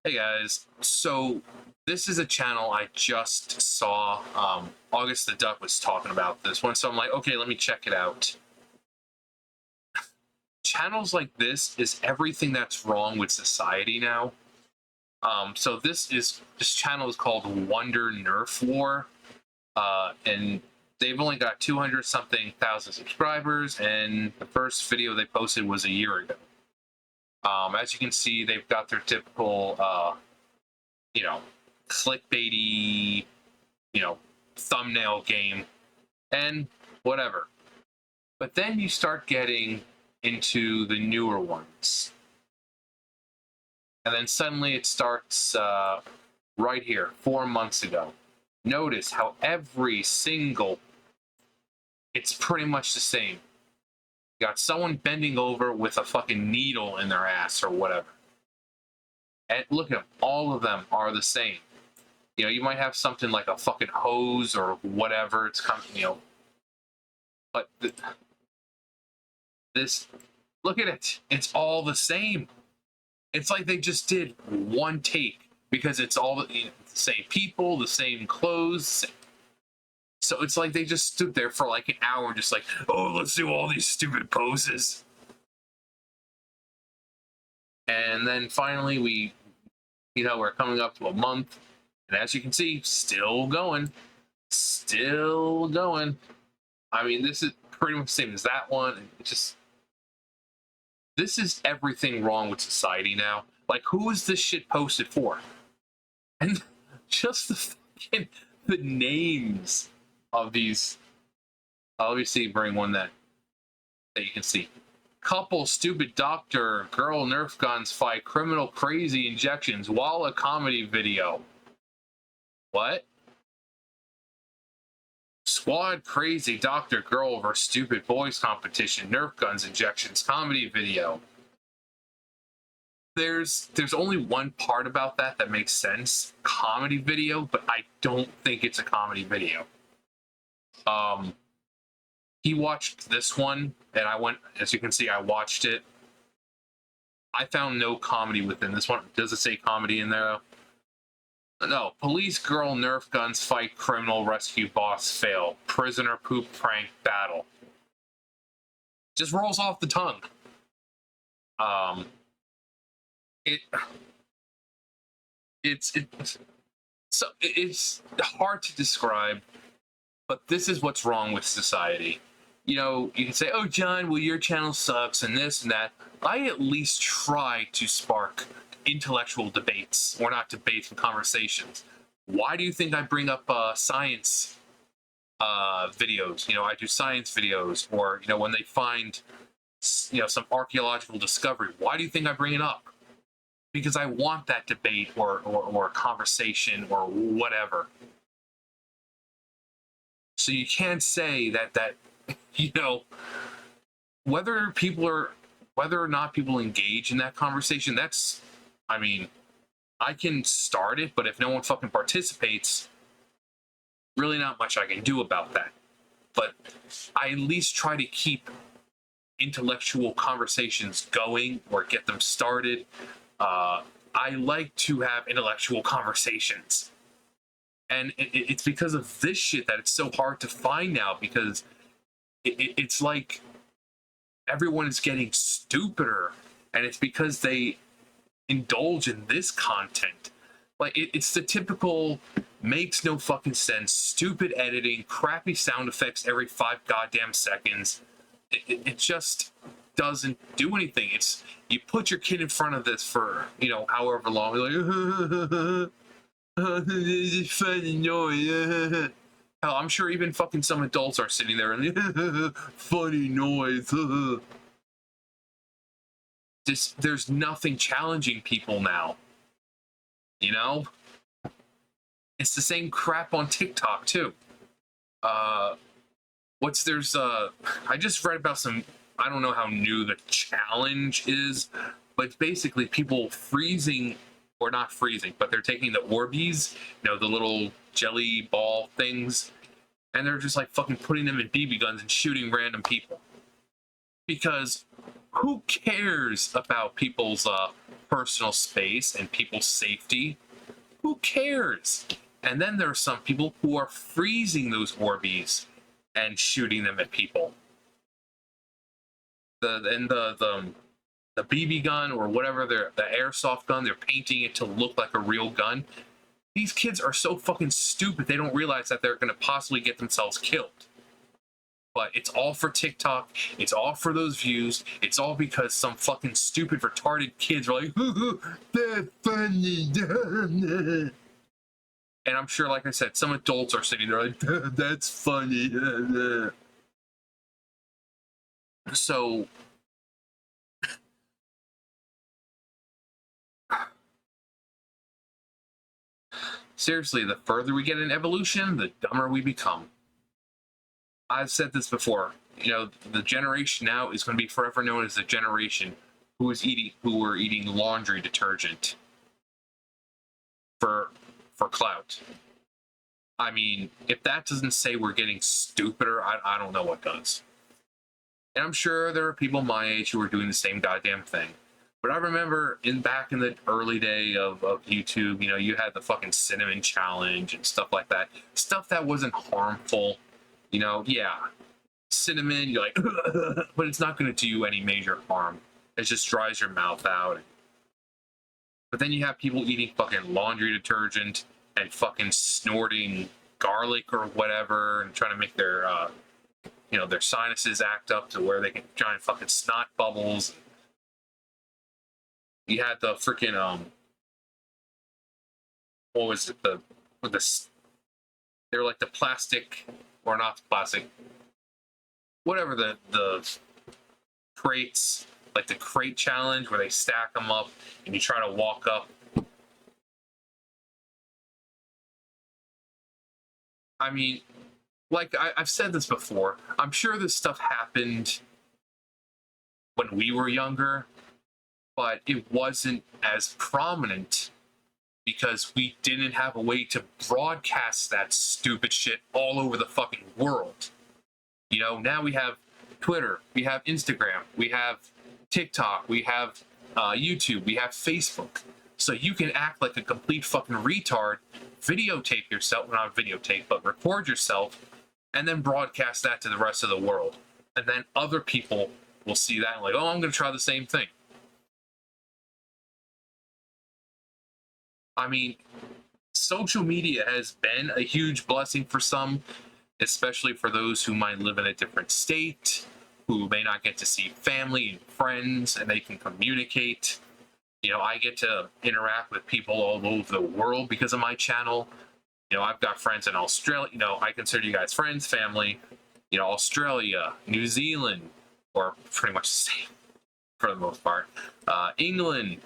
Hey guys, so this is a channel I just saw. August the Duck was talking about this one, so I'm like, okay, let me check it out. Channels like this is everything that's wrong with society now. So this channel is called Wonder Nerf War, and they've only got 200 something thousand subscribers, and the first video they posted was a year ago. As you can see, they've got their typical you know, clickbaity, thumbnail game and whatever. But then you start getting into the newer ones. And then suddenly it starts right here, 4 months ago. Notice how every single, it's pretty much the same. You got someone bending over with a fucking needle in their ass or whatever. And look at them, all of them are the same. You might have something like a fucking hose or whatever. It's coming, but this, look at it. It's all the same. It's like they just did one take because it's all the same people, the same clothes. So it's like they just stood there for like an hour, just like, oh, let's do all these stupid poses. And then finally, we're coming up to a month. And as you can see, still going. Still going. I mean, this is pretty much the same as that one. This is everything wrong with society now. Like, who is this shit posted for? And just the names of these. I'll obviously bring one that you can see. Couple, stupid doctor, girl, Nerf guns fight, criminal, crazy injections, while a comedy video. What? Squad, crazy, doctor, girl over stupid boys competition, Nerf guns, injections, comedy video. There's only one part about that makes sense, comedy video, but I don't think it's a comedy video. He watched this one, and I went, as you can see, I watched it. I found no comedy within this one. Does it say comedy in there? No. Police girl Nerf guns fight criminal rescue boss fail. Prisoner poop prank battle. Just rolls off the tongue. It's hard to describe, but this is what's wrong with society. You can say, oh, John, well, your channel sucks and this and that. I at least try to spark intellectual debates, or not debates, but conversations. Why do you think I bring up science videos? I do science videos, or, when they find, some archaeological discovery. Why do you think I bring it up? Because I want that debate or conversation or whatever. So you can't say that whether or not people engage in that conversation, I can start it, but if no one fucking participates, really not much I can do about that. But I at least try to keep intellectual conversations going or get them started. I like to have intellectual conversations. And it's because of this shit that it's so hard to find now, because it's like everyone is getting stupider, and it's because they indulge in this content. Like, it's the typical makes no fucking sense, stupid editing, crappy sound effects every 5 goddamn seconds. It just doesn't do anything. It's, you put your kid in front of this for, however long, you're like, this is funny noise. Hell, I'm sure even fucking some adults are sitting there and funny noise. There's nothing challenging people now. It's the same crap on TikTok too. I just read about some, I don't know how new the challenge is, but basically people freezing, or not freezing, but they're taking the Orbeez, the little jelly ball things, and they're just like fucking putting them in BB guns and shooting random people. Because Who cares about people's personal space and people's safety? Who cares? And then there are some people who are freezing those Orbeez and shooting them at people. The BB gun or whatever, the airsoft gun, they're painting it to look like a real gun. These kids are so fucking stupid, they don't realize that they're going to possibly get themselves killed. But it's all for TikTok, it's all for those views, it's all because some fucking stupid, retarded kids are like, that's funny. And I'm sure, like I said, some adults are sitting there like, that's funny. So, seriously, the further we get in evolution, the dumber we become. I've said this before. You know, the generation now is going to be forever known as the generation who were eating laundry detergent for clout. I mean, if that doesn't say we're getting stupider, I don't know what does. And I'm sure there are people my age who are doing the same goddamn thing. But I remember back in the early day of YouTube, you know, you had the fucking cinnamon challenge and stuff like that. Stuff that wasn't harmful. You know, yeah, cinnamon, you're like, but it's not going to do you any major harm. It just dries your mouth out. But then you have people eating fucking laundry detergent and fucking snorting garlic or whatever and trying to make their, you know, their sinuses act up to where they can giant fucking snot bubbles. You had the freaking, what was it, they're like the plastic, or not plastic, whatever the crates, like the crate challenge where they stack them up and you try to walk up. I mean, like I've said this before, I'm sure this stuff happened when we were younger, but it wasn't as prominent because we didn't have a way to broadcast that stupid shit all over the fucking world. You know, now we have Twitter, we have Instagram, we have TikTok, we have YouTube, we have Facebook. So you can act like a complete fucking retard, videotape yourself, not videotape, but record yourself, and then broadcast that to the rest of the world. And then other people will see that and like, oh, I'm going to try the same thing. I mean, social media has been a huge blessing for some, especially for those who might live in a different state, who may not get to see family and friends, and they can communicate. You know, I get to interact with people all over the world because of my channel. You know, I've got friends in Australia. You know, I consider you guys friends, family. You know, Australia, New Zealand, or pretty much the same for the most part. England,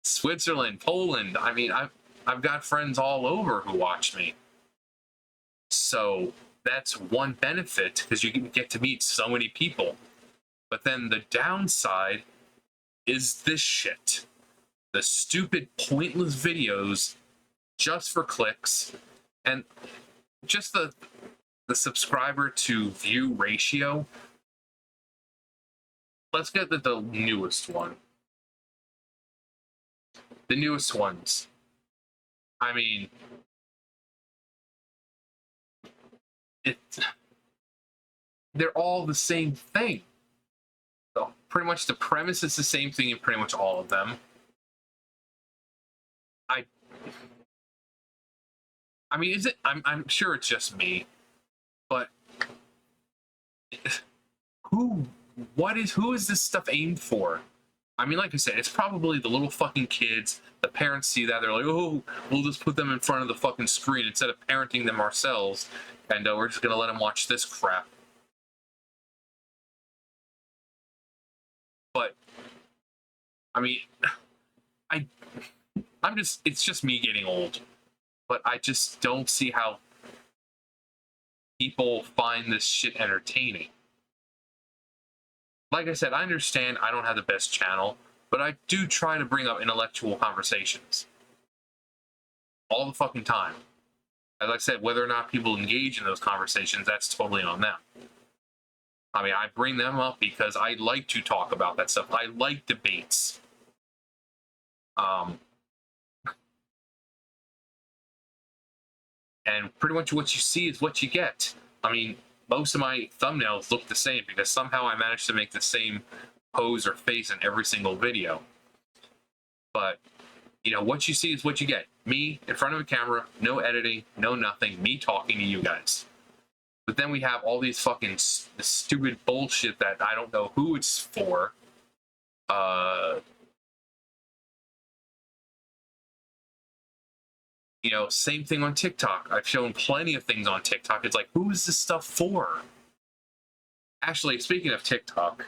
Switzerland, Poland. I mean, I've got friends all over who watch me. So that's one benefit because you get to meet so many people. But then the downside is this shit. The stupid, pointless videos just for clicks, and just the subscriber to view ratio. Let's get the newest one. The newest ones. I mean, they're all the same thing. So pretty much the premise is the same thing in pretty much all of them. I mean, is it? I'm sure it's just me, but who is this stuff aimed for? I mean, like I said, it's probably the little fucking kids. The parents see that, they're like, oh, we'll just put them in front of the fucking screen instead of parenting them ourselves, and we're just gonna let them watch this crap. But I mean, it's just me getting old. But I just don't see how people find this shit entertaining. Like I said, I understand I don't have the best channel, but I do try to bring up intellectual conversations. All the fucking time. As I said, whether or not people engage in those conversations, that's totally on them. I mean, I bring them up because I like to talk about that stuff. I like debates. And pretty much what you see is what you get. I mean, most of my thumbnails look the same because somehow I managed to make the same pose or face in every single video. But, you know, what you see is what you get. Me in front of a camera, no editing, no nothing, me talking to you guys. But then we have all these fucking stupid bullshit that I don't know who it's for. You know, same thing on TikTok. I've shown plenty of things on TikTok. It's like, who is this stuff for? Actually, speaking of TikTok,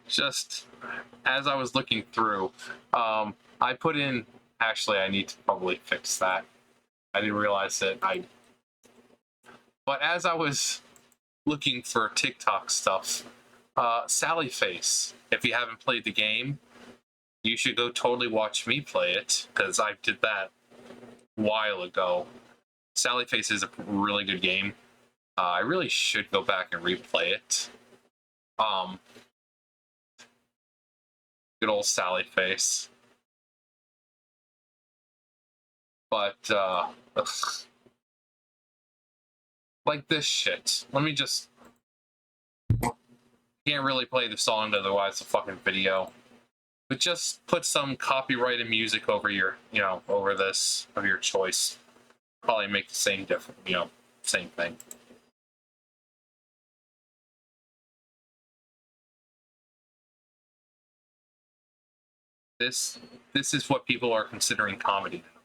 just as I was looking through, I put in, actually, I need to probably fix that. I didn't realize that but as I was looking for TikTok stuff, Sally Face, if you haven't played the game, you should go totally watch me play it, because I did that a while ago. Sally Face is a really good game. I really should go back and replay it. Good old Sally Face. But, like this shit. Let me just... Can't really play the song, otherwise the fucking video. But just put some copyrighted music over your, you know, over this of your choice. Probably make the same difference, you know, same thing. This is what people are considering comedy now.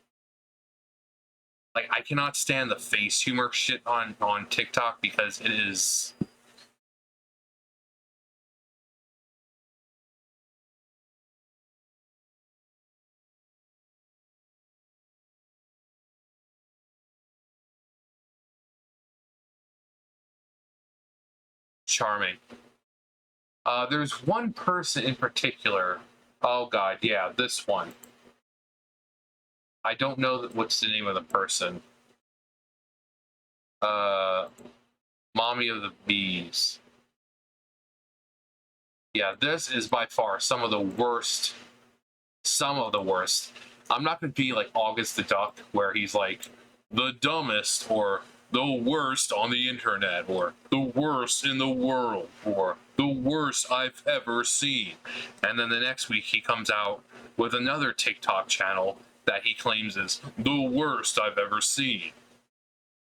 Like, I cannot stand the face humor shit on TikTok because it is... charming. There's one person in particular. Oh god, yeah, this one. I don't know what's the name of the person. Mommy of the Bees. Yeah, this is by far some of the worst. Some of the worst. I'm not gonna be like August the Duck, where he's like the dumbest or the worst on the internet, or the worst in the world, or the worst I've ever seen. And then the next week he comes out with another TikTok channel that he claims is the worst I've ever seen.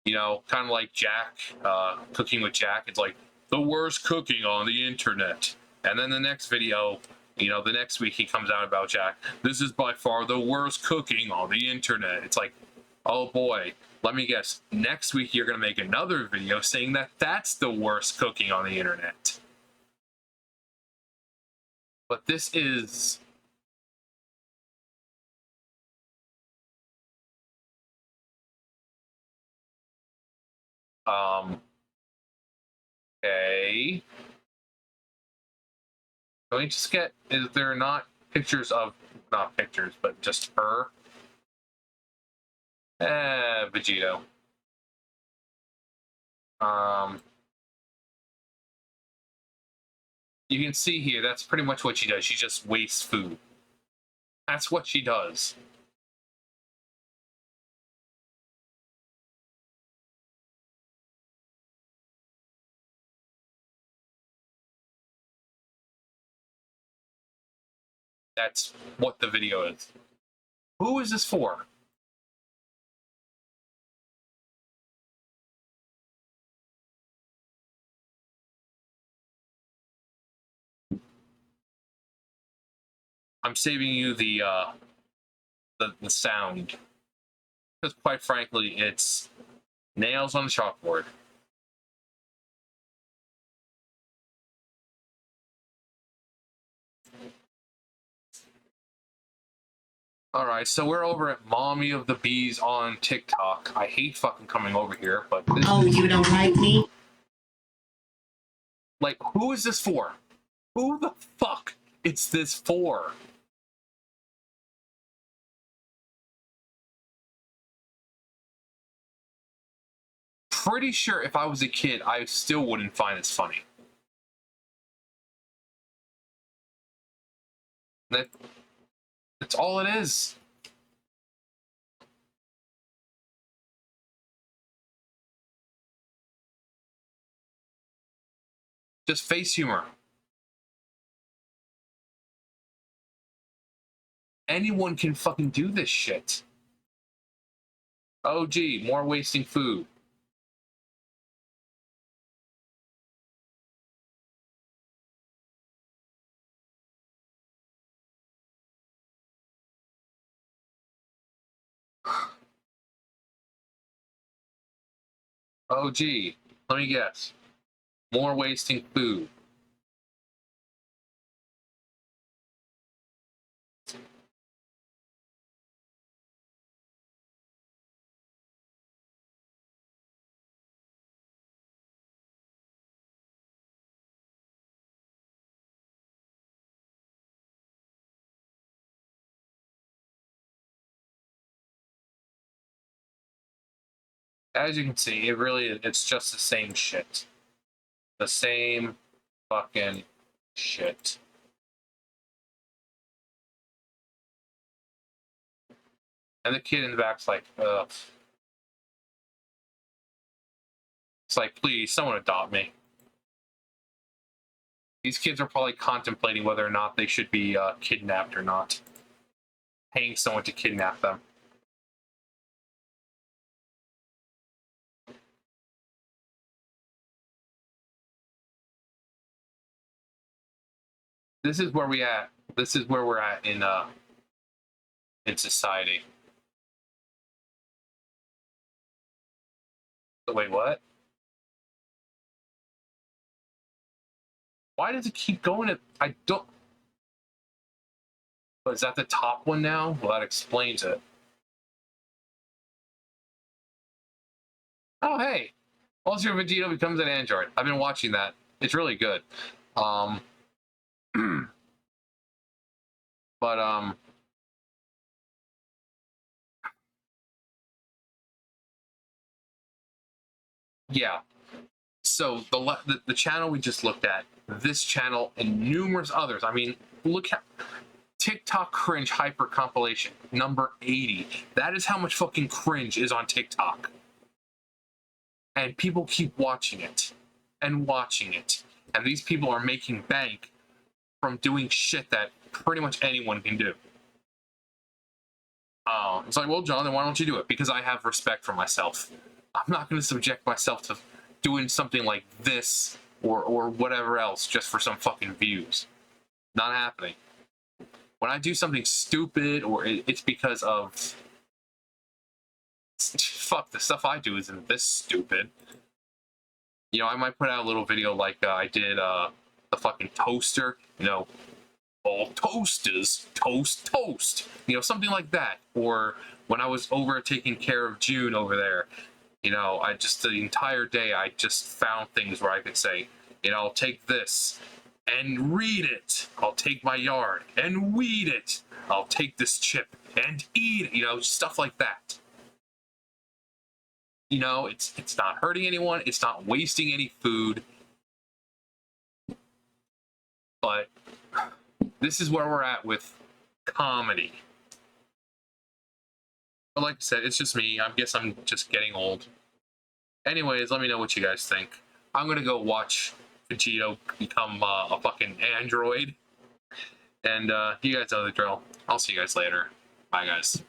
You know, kind of like Jack, Cooking with Jack. It's like the worst cooking on the internet. And then the next video, you know, the next week he comes out about Jack. This is by far the worst cooking on the internet. It's like, oh boy. Let me guess, next week you're going to make another video saying that that's the worst cooking on the internet. But this is... Okay. Can we just get... Is there not pictures of... Not pictures, but just her? Vegito. You can see here, that's pretty much what she does. She just wastes food. That's what she does. That's what the video is. Who is this for? I'm saving you the sound, because quite frankly, it's nails on the chalkboard. All right, so we're over at Mommy of the Bees on TikTok. I hate fucking coming over here, but this you don't like me? Like, who is this for? Who the fuck is this for? pretty sure if I was a kid, I still wouldn't find this funny. That's all it is. Just face humor. Anyone can fucking do this shit. Oh, gee, more wasting food. Oh, gee, let me guess. More wasting food. As you can see, it's just the same shit. The same fucking shit. And the kid in the back's like, ugh. It's like, please, someone adopt me. These kids are probably contemplating whether or not they should be kidnapped or not. Paying someone to kidnap them. This is where we at. This is where we're at in society. Wait, what? Why does it keep going? I don't. But is that the top one now? Well, that explains it. Oh, hey. Also, Vegeta becomes an android. I've been watching that. It's really good. But yeah. So the channel we just looked at, this channel and numerous others. I mean, look at TikTok cringe hyper compilation number 80. That is how much fucking cringe is on TikTok. And people keep watching it and watching it. And these people are making bank from doing shit that pretty much anyone can do. It's like, well, John, then why don't you do it? Because I have respect for myself. I'm not going to subject myself to doing something like this or whatever else just for some fucking views. Not happening. When I do something stupid, or it's because of fuck, the stuff I do isn't this stupid. You know, I might put out a little video like I did the fucking toaster, you know, all toasters, toast, you know, something like that. Or when I was over taking care of June over there, you know, I just, the entire day, I just found things where I could say, you know, I'll take this and read it. I'll take my yard and weed it. I'll take this chip and eat it, you know, stuff like that. You know, it's not hurting anyone. It's not wasting any food. But this is where we're at with comedy. But like I said, it's just me. I guess I'm just getting old. Anyways, let me know what you guys think. I'm gonna go watch Vegito become a fucking android. And you guys know the drill. I'll see you guys later. Bye, guys.